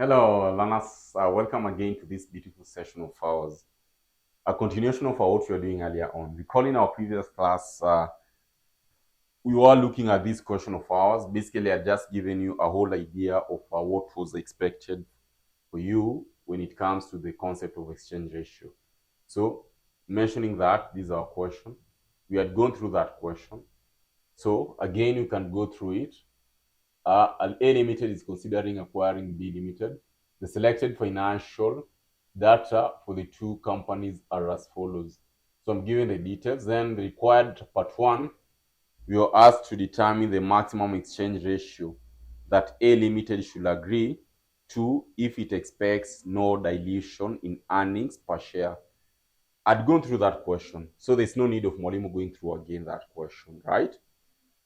Hello, learners. Welcome again to this beautiful session of ours. A continuation of what we were doing earlier on. Recall in our previous class, we were looking at this question of ours. Basically, I just given you a whole idea of what was expected for you when it comes to the concept of exchange ratio. So, mentioning that, this is our question. We had gone through that question. So, again, you can go through it. An A Limited is considering acquiring B Limited. The selected financial data for the two companies are as follows. So I'm giving the details. Then the required part one, we are asked to determine the maximum exchange ratio that A Limited should agree to if it expects no dilution in earnings per share. I'd gone through that question, so there's no need of Molimo going through again that question, right?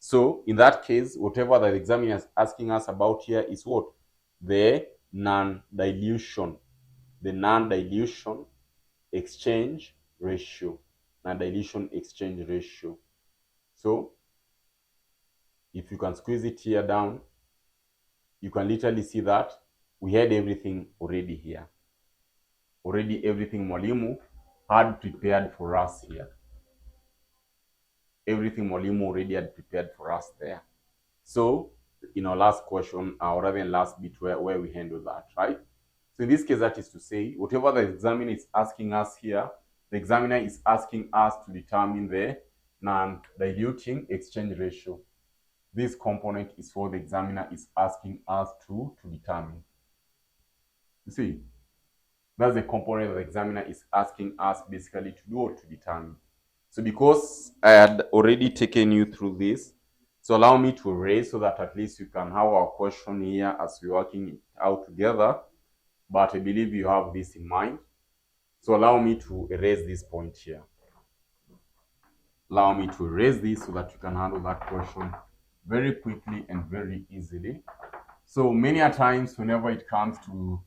So in that case, whatever the examiner is asking us about here is what? The non-dilution. The non-dilution exchange ratio. Non-dilution exchange ratio. So if you can squeeze it here down, you can literally see that we had everything already here. Already everything Mwalimu had prepared for us here. Everything Mwalimu already had prepared for us there. So in our last question, or rather in last bit where we handle that, right? So in this case, that is to say, whatever the examiner is asking us here, the examiner is asking us to determine the non-diluting exchange ratio. This component is what the examiner is asking us to determine. You see, that's the component the examiner is asking us basically to do or to determine. So because I had already taken you through this, so allow me to erase so that at least you can have our question here as we're working it out together. But I believe you have this in mind. So allow me to erase this point here. Allow me to erase this so that you can handle that question very quickly and very easily. So many a times whenever it comes to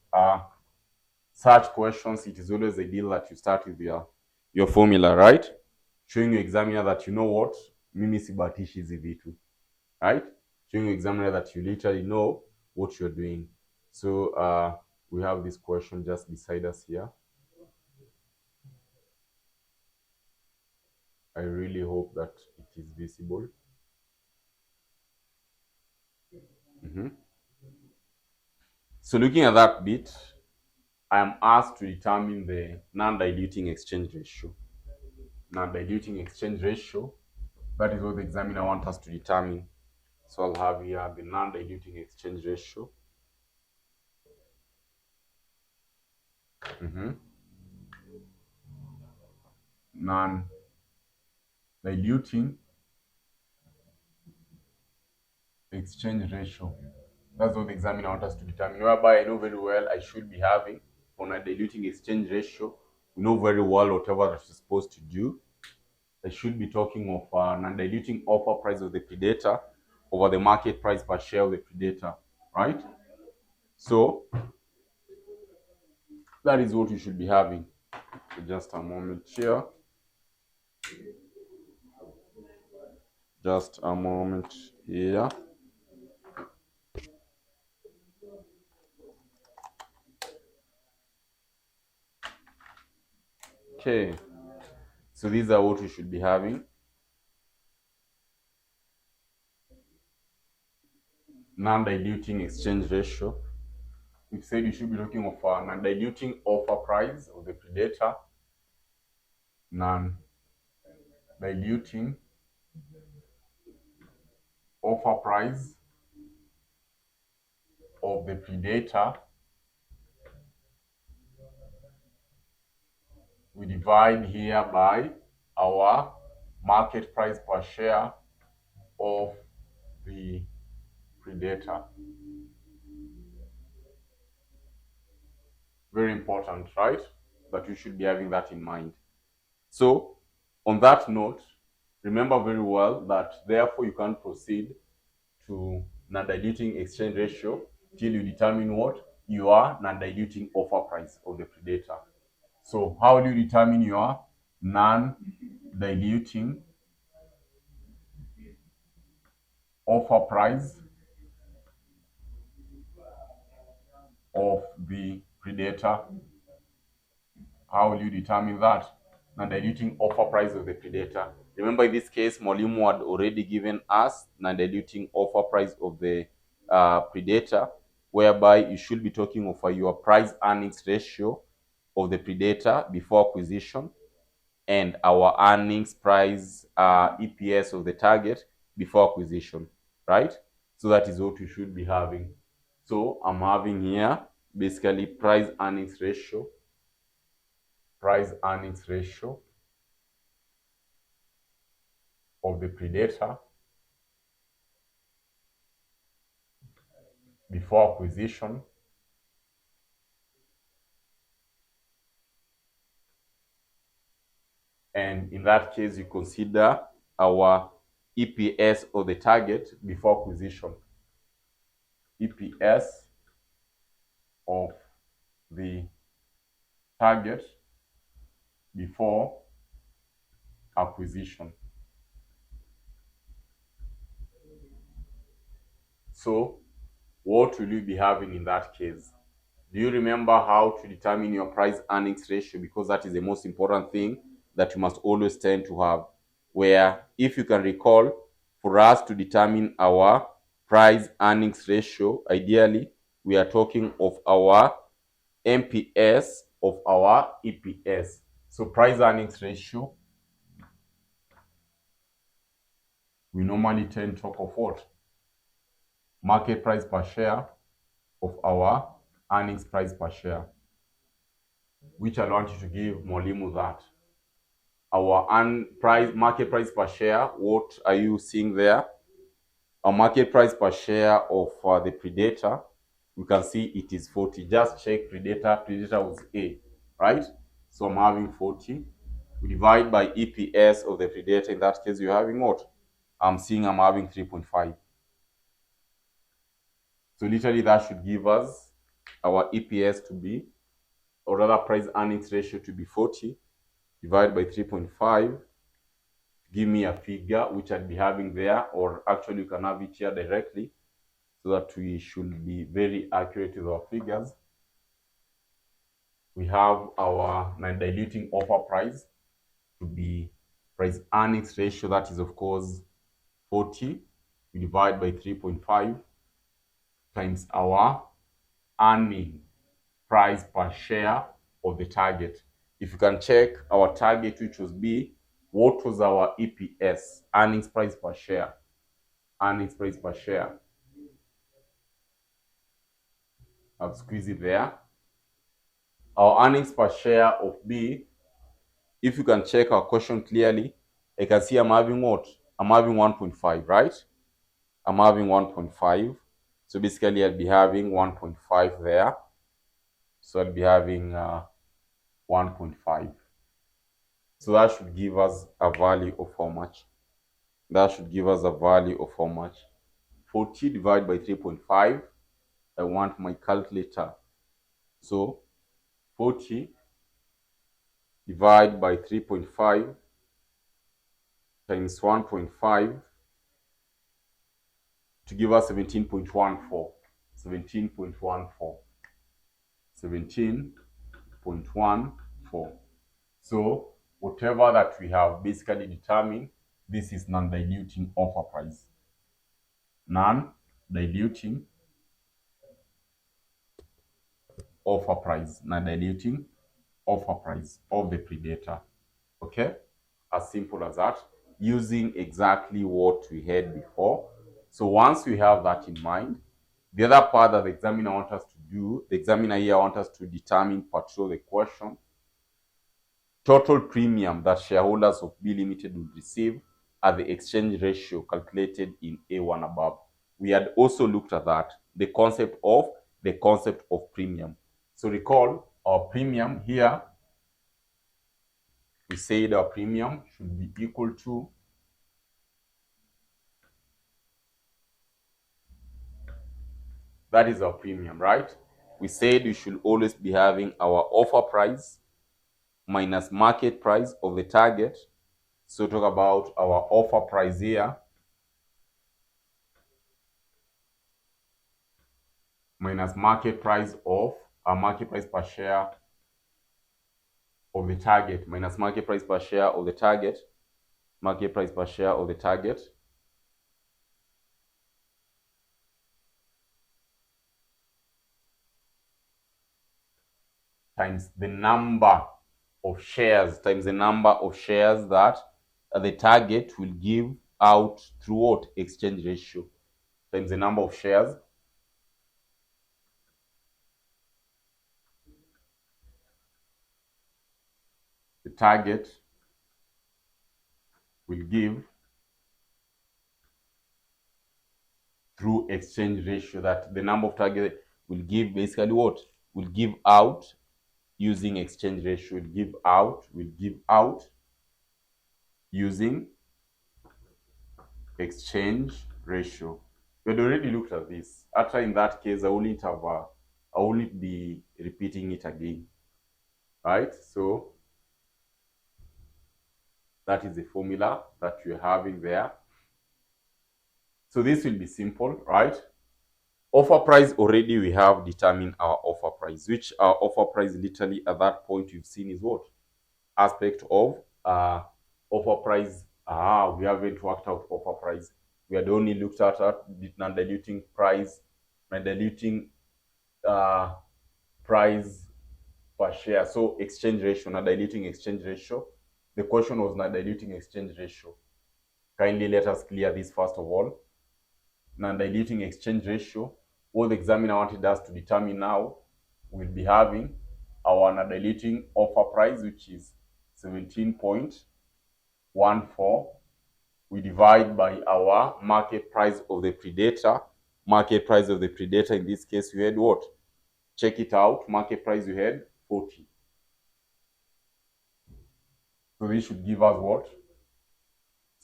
such questions, it is always a deal that you start with your formula, right? Showing your examiner that you know what, mimi sibatishi hizi vitu, right? Showing your examiner that you literally know what you're doing. So we have this question just beside us here. I really hope that it is visible. So looking at that bit, I am asked to determine the non-diluting exchange ratio. Non-diluting exchange ratio, that is what the examiner wants us to determine. So I'll have here the non-diluting exchange ratio. Non-diluting exchange ratio. That's what the examiner wants us to determine. Whereby I know very well I should be having on a diluting exchange ratio. We know very well whatever that is supposed to do. I should be talking of non-diluting offer price of the predator over the market price per share of the predator, right? So that is what you should be having. So just a moment here. Just a moment here. Okay. So these are what you should be having. Non-diluting exchange ratio. We said you should be looking for non-diluting offer price of the predator. Non-diluting offer price of the predator. We divide here by our market price per share of the predator. Very important, right? That you should be having that in mind. So on that note, remember very well that therefore you can proceed to non-diluting exchange ratio till you determine what? Your non-diluting offer price of the predator. So how do you determine your non-diluting offer price of the predator. How will you determine that? Non-diluting offer price of the predator. Remember, in this case, Mwalimu had already given us non-diluting offer price of the predator, whereby you should be talking of your price earnings ratio of the predator before acquisition and our earnings price EPS of the target before acquisition, right? So that is what we should be having. So I'm having here basically price earnings ratio of the predator before acquisition and in that case you consider our EPS of the target before acquisition. EPS of the target before acquisition. So what will you be having in that case? Do you remember how to determine your price earnings ratio? Because that is the most important thing that you must always tend to have. Where, if you can recall, for us to determine our price earnings ratio, ideally, we are talking of our MPS of our EPS. So price earnings ratio, we normally tend to talk of what? Market price per share of our earnings price per share, which I want you to give Mwalimu that. Our market price per share, what are you seeing there? Our market price per share of the predator, we can see it is 40. Just check predator was A, right? So I'm having 40. We divide by EPS of the predator. In that case, you're having what? I'm having 3.5. So literally that should give us our EPS to be, or rather price earnings ratio to be 40, divided by 3.5, give me a figure which I'd be having there, or actually you can have it here directly, so that we should be very accurate with our figures. We have our non-diluting offer price to be price earnings ratio, that is of course 40. We divide by 3.5 times our earning price per share of the target. If you can check our target, which was B, what was our EPS, earnings price per share? Earnings price per share. I'll squeeze it there. Our earnings per share of B, if you can check our question clearly, I can see I'm having what? I'm having 1.5, right? I'm having 1.5. So basically I'll be having 1.5 there. So I'll be having 1.5. So that should give us a value of how much? That should give us a value of how much? 40 divided by 3.5. I want my calculator. So 40 divided by 3.5 times 1.5 to give us 17.14. 17.14. 17.14. So whatever that we have basically determined, this is non-diluting offer price. Non-diluting offer price. Non-diluting offer price of the predator. Okay? As simple as that. Using exactly what we had before. So once we have that in mind, the other part that the examiner wants us to do, the examiner here wants us to determine part of the question, total premium that shareholders of B Limited will receive at the exchange ratio calculated in A1 above. We had also looked at that, the concept of premium. So recall our premium here, we said our premium should be equal to that is our premium, right? We said we should always be having our offer price minus market price of the target. So talk about our offer price here minus market price of market price per share of the target minus market price per share of the target, market price per share of the target, times the number of shares that the target will give out through what? Exchange ratio, times the number of shares the target will give through exchange ratio, that the number of target will give basically what? Will give out using exchange ratio, will give out using exchange ratio. We had already looked at this. After, in that case, I won't be repeating it again, right? So that is the formula that you're having there. So this will be simple, right? Offer price, already we have determined our offer price, which our offer price literally at that point you've seen is what? Aspect of offer price. We haven't worked out offer price. We had only looked at the non-diluting price, non-diluting price per share. So exchange ratio, non-diluting exchange ratio. The question was non-diluting exchange ratio. Kindly let us clear this first of all. Non-diluting exchange ratio, what the examiner wanted us to determine now, we'll be having our non-diluting offer price, which is 17.14. We divide by our market price of the predator. Market price of the predator, in this case, we had what? Check it out. Market price, we had 40. So this should give us what?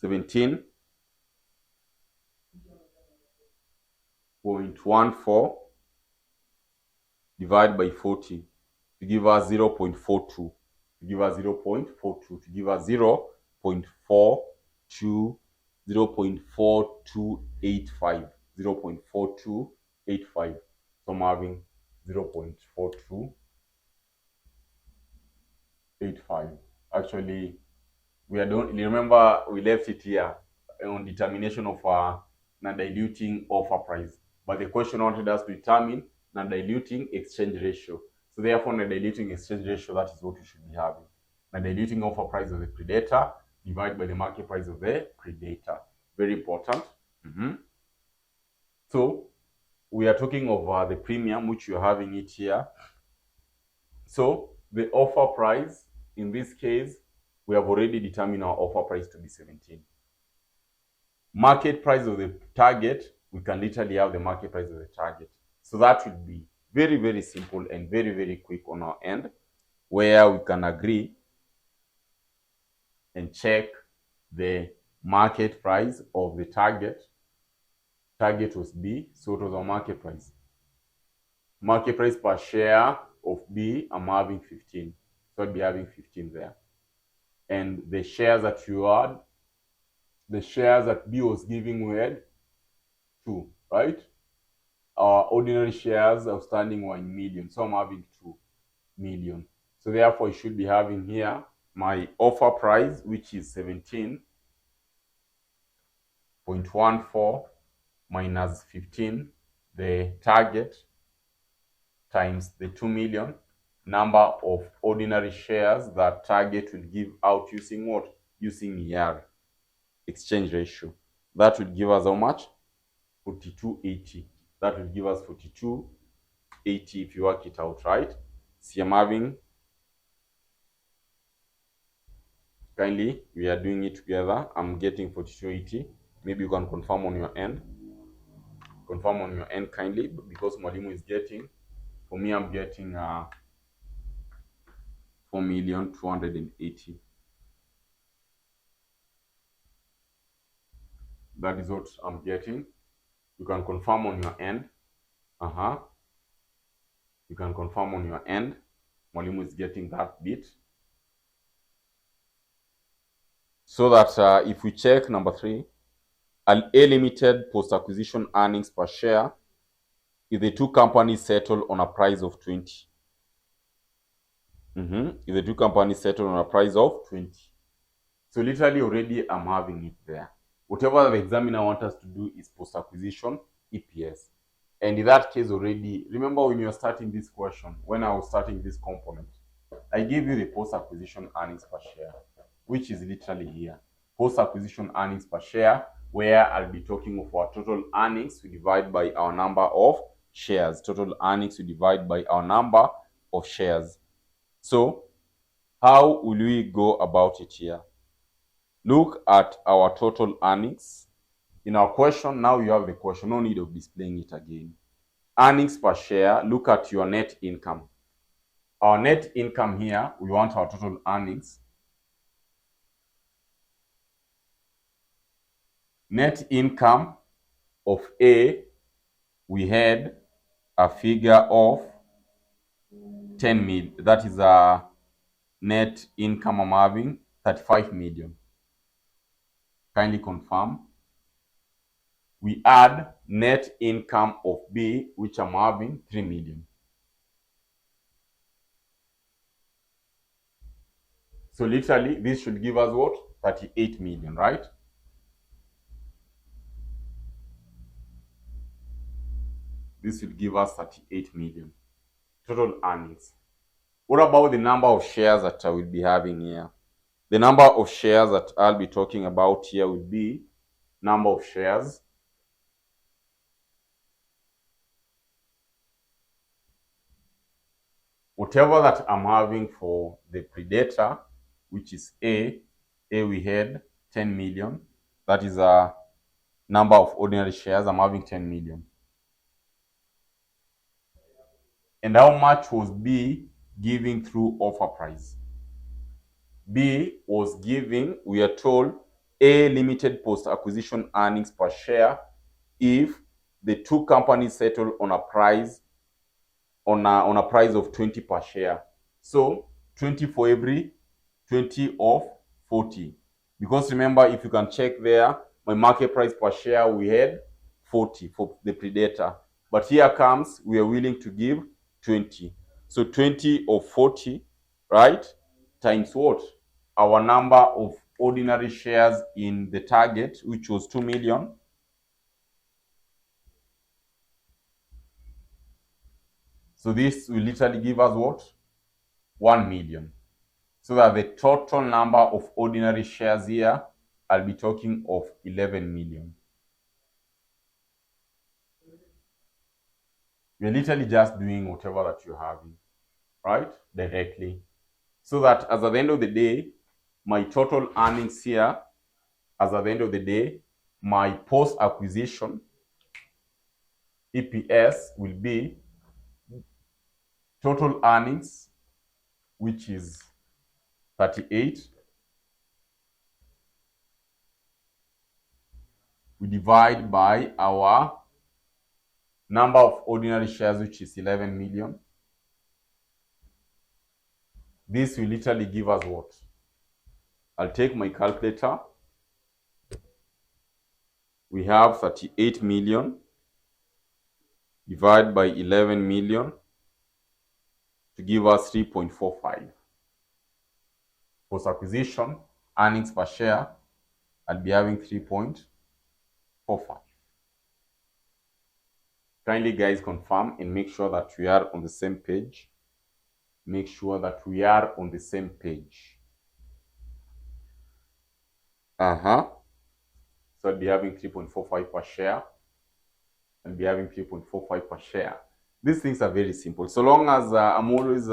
17.14 divided by 40 to give us 0.42. To give us 0.42. To give us 0.42. 0.4285. 0.4285. So I'm having 0.4285. Actually, remember we left it here on determination of non-diluting offer price, but the question wanted us to determine non-diluting exchange ratio. So therefore, non-diluting exchange ratio, that is what we should be having. Non-diluting offer price of the predator divided by the market price of the predator. Very important. So we are talking of the premium, which you're having it here. So the offer price, in this case, we have already determined our offer price to be 17. Market price of the target, we can literally have the market price of the target. So that will be very, very simple and very, very quick on our end, where we can agree and check the market price of the target. Target was B, so it was our market price. Market price per share of B, I'm having 15. So I'll be having 15 there. And the shares that you had, the shares that B was giving were 2, right? Our ordinary shares outstanding were in million, so I'm having 2 million. So therefore, I should be having here my offer price, which is 17.14 minus 15, the target, times the 2 million, number of ordinary shares that target will give out using what? Using ER, exchange ratio. That will give us how much? 4280. That will give us 4280 if you work it out, right? See, I'm having, kindly, we are doing it together. I'm getting 4280. Maybe you can confirm on your end. Confirm on your end kindly, because Mwalimu is getting, for me, I'm getting 4,280,000. That is what I'm getting. You can confirm on your end. You can confirm on your end. Mwalimu is getting that bit. So that if we check number 3, an A limited post-acquisition earnings per share if the two companies settle on a price of 20. If the two companies settle on a price of 20. So literally already I'm having it there. Whatever the examiner wants us to do is post-acquisition EPS. And in that case already, remember when you're starting this question, when I was starting this component, I gave you the post-acquisition earnings per share, which is literally here. Post-acquisition earnings per share, where I'll be talking of our total earnings we divide by our number of shares. Total earnings we divide by our number of shares. So how will we go about it here? Look at our total earnings. In our question, now you have the question, no need of displaying it again. Earnings per share, look at your net income. Our net income here, we want our total earnings. Net income of A, we had a figure of 10 million. That is a net income I'm having, 35 million. Kindly confirm. We add net income of B, which I'm having 3 million. So literally, this should give us what? 38 million, right? This will give us 38 million total earnings. What about the number of shares that I will be having here? The number of shares that I'll be talking about here will be number of shares whatever that I'm having for the predator, which is A we had 10 million. That is a number of ordinary shares. I'm having 10 million. And how much was B giving through offer price? B was giving, we are told, A limited post-acquisition earnings per share if the two companies settle on a price on a price of 20 per share. So 20 for every 20 of 40. Because remember, if you can check there, my market price per share, we had 40 for the predator. But here comes, we are willing to give 20. So 20 of 40, right, times what? Our number of ordinary shares in the target, which was 2 million. So this will literally give us what? 1 million. So that the total number of ordinary shares here, I'll be talking of 11 million. We're literally just doing whatever that you're having, right? Directly. So that as at the end of the day, my total earnings here, as at the end of the day, my post-acquisition EPS will be total earnings, which is 38. We divide by our number of ordinary shares, which is 11 million. This will literally give us what? I'll take my calculator. We have 38 million divided by 11 million to give us 3.45. Post-acquisition earnings per share, I'll be having 3.45. Kindly guys confirm and make sure that we are on the same page. Make sure that we are on the same page. So I'll be having 3.45 per share. I'll be having 3.45 per share. These things are very simple. So long as I'm always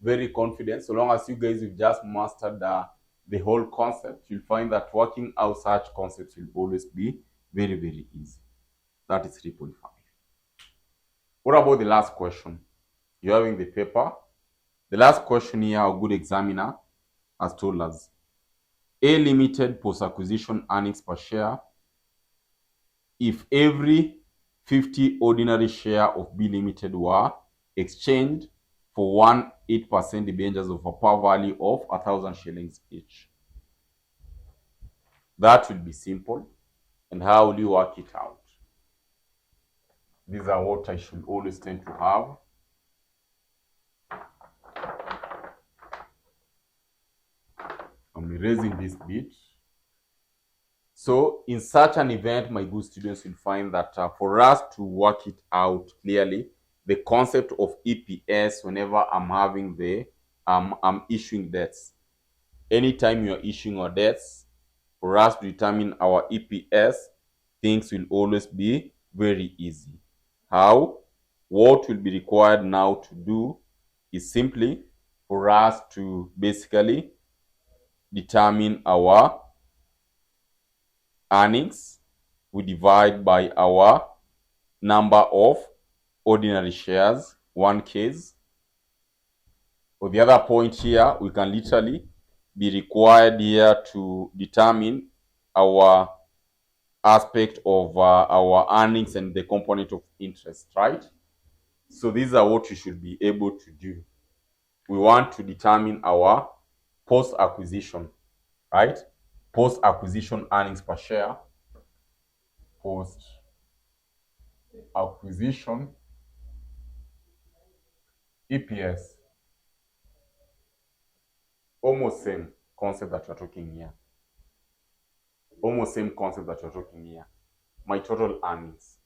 very confident, so long as you guys have just mastered the whole concept, you'll find that working out such concepts will always be very, very easy. That is 3.5. What about the last question? You're having the paper. The last question here, our good examiner has told us. A limited post-acquisition earnings per share if every 50 ordinary share of B limited were exchanged for 1.8% debentures of a par value of 1,000 shillings each. That will be simple. And how will you work it out? These are what I should always tend to have. I'm erasing this bit. So in such an event, my good students will find that for us to work it out clearly, the concept of EPS, whenever I'm having I'm issuing debts. Anytime you're issuing our debts, for us to determine our EPS, things will always be very easy. How? What will be required now to do is simply for us to basically determine our earnings. We divide by our number of ordinary shares, one case. For the other point here, we can literally be required here to determine our aspect of our earnings and the component of interest, right? So these are what you should be able to do. We want to determine our post-acquisition, right? Post-acquisition earnings per share. Post-acquisition EPS. Almost same concept that we're talking here. Almost same concept that we're talking here. My total earnings.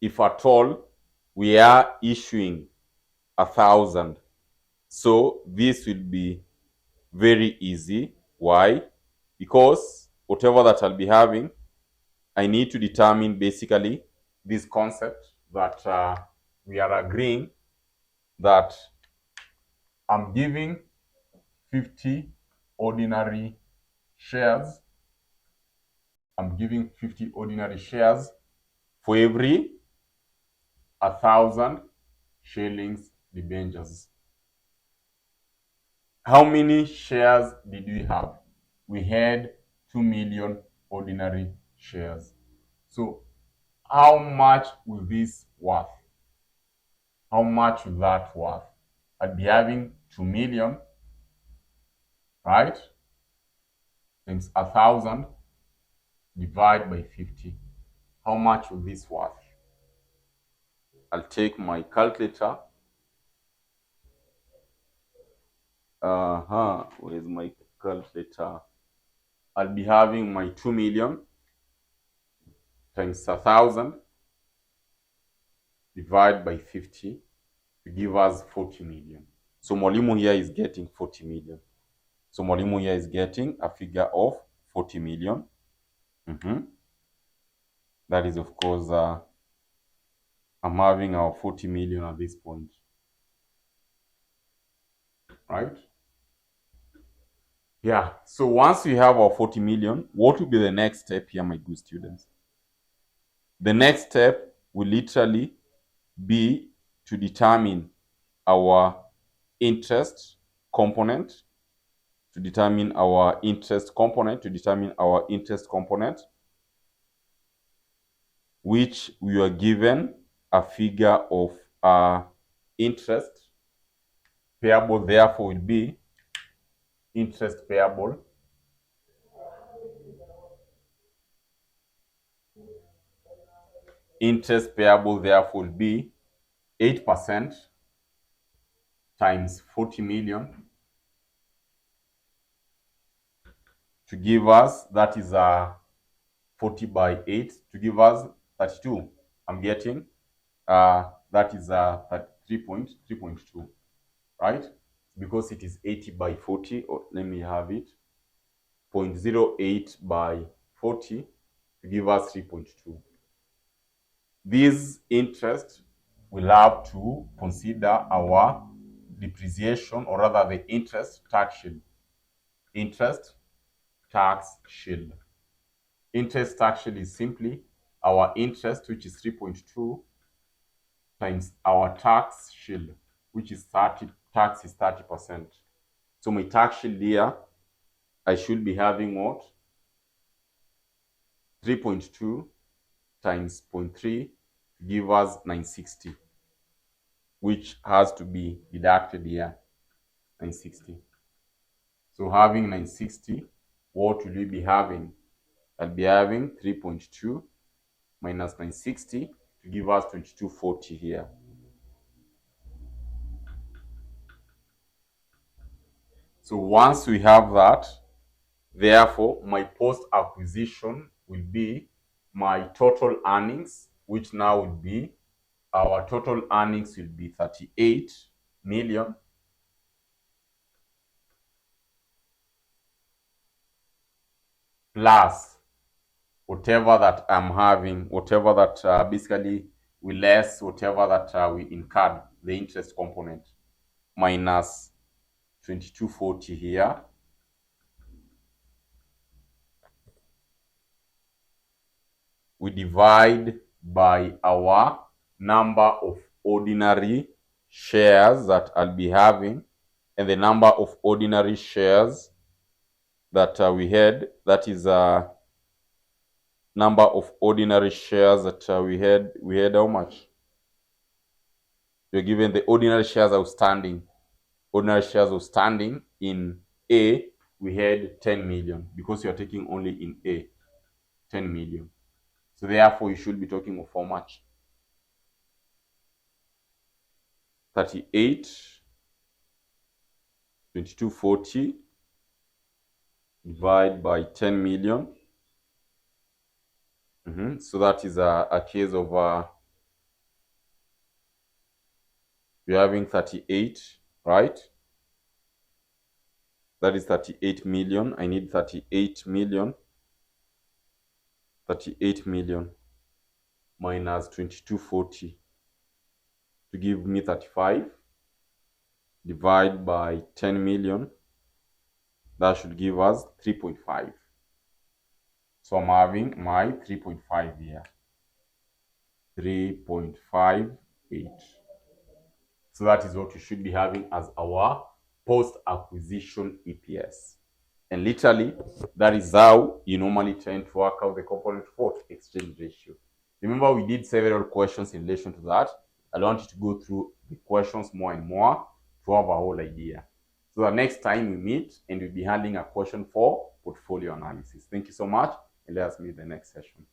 If at all we are issuing 1,000, so this will be very easy. Why? Because whatever that I'll be having, I need to determine basically this concept that we are agreeing that I'm giving 50 ordinary shares. I'm giving 50 ordinary shares for every 1,000 shillings debentures. How many shares did we have? We had 2 million ordinary shares. So how much will this worth? How much will that worth? I'd be having 2 million, right? Times 1,000 divided by 50. How much will this worth? I'll take my calculator. Where's my calculator? I'll be having my 2 million times 1,000 divided by 50 to give us 40 million. So Mwalimu here is getting 40 million. So Mwalimu here is getting a figure of 40 million. That is, of course, I'm having our 40 million at this point. Right? Yeah. So once we have our 40 million, what will be the next step here, my good students? The next step will literally be to determine our interest component, which we are given a figure of interest payable, therefore will be interest payable therefore will be 8% times 40 million to give us, that is 40 by 8 to give us 32. I'm getting that is 3.2, right? Because it is 80 by 40, or let me have it, 0.08 by 40 to give us 3.2. This interest will have to consider our depreciation, or rather the interest tax shield. Interest tax shield. Interest tax shield is simply our interest, which is 3.2, times our tax shield, which is 30. Tax is 30%. So my tax shield here, I should be having what? 3.2 times 0.3 give us 960, which has to be deducted here, 960. So having 960, what will we be having? I'll be having 3.2 minus 960 to give us 2240 here. So once we have that, therefore, my post-acquisition will be my total earnings, which now will be, our total earnings will be 38 million plus whatever that I'm having, whatever that basically we less whatever that we incurred, the interest component, minus 2240 here. We divide by our number of ordinary shares that I'll be having, and the number of ordinary shares that we had, that is number of ordinary shares that we had how much? We're given the ordinary shares outstanding. Ordinary shares outstanding in A, we had 10 million, because you are taking only in A, 10 million. So therefore, you should be talking of how much? 38, 2240, divide by 10 million. So that is a case of we're having 38, right? That is 38 million. I need 38 million. 38 million minus 2240 to give me 35. Divide by 10 million. That should give us 3.5. So I'm having my 3.5 here. 3.58. So that is what you should be having as our post-acquisition EPS. And literally, that is how you normally tend to work out the component for exchange ratio. Remember, we did several questions in relation to that. I want you to go through the questions more and more to have a whole idea. So the next time we meet, and we'll be handling a question for portfolio analysis. Thank you so much, and let us meet in the next session.